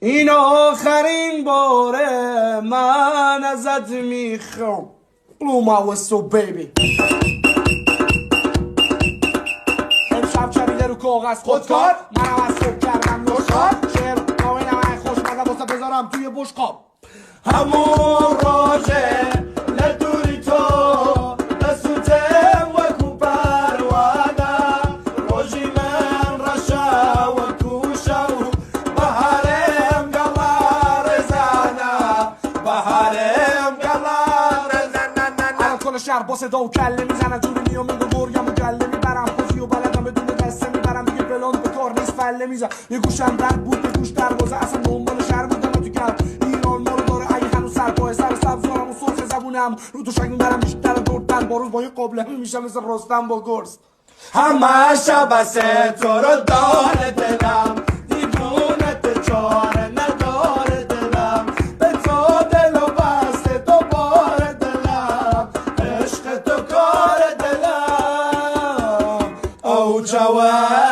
این آخرین باره من ازت میخوام. Blow my whistle baby. امشب چمیده رو کاغذ خودکار، منم از صبح کردم نشخار، شعر نامه من خوشمزه واسه بذارم توی بشقاب. همون راجه ندوری تو نسوتم وکو پروانه، روژی من رشا وکو شو بهارم گلا رزانه، بهارم گلا رزانه. الان کل شهر با صدا و کله میزنن جوری میام میگو برگم و گله میبرم، خوزی و بلدم بدون دسته میبرم دیگه بلان به کار نیست فله میزن. یه گوشم رد بود یه گوش دروازه، اصلا دنبال شهر بودم تو گرم. ایران ما رو داره اگه هنوز سرپای سر سبزارم و سرخ زبونم رو تو شنگ میبرم بیشتر دردن با روز با یه قبله میشم مثل رستم با گرز. همه شب از تو رو داره دلم، دیوونت چاره نداره دلم، به تو دل و بسته دوباره دلم، عشق تو کار دلم. او جوان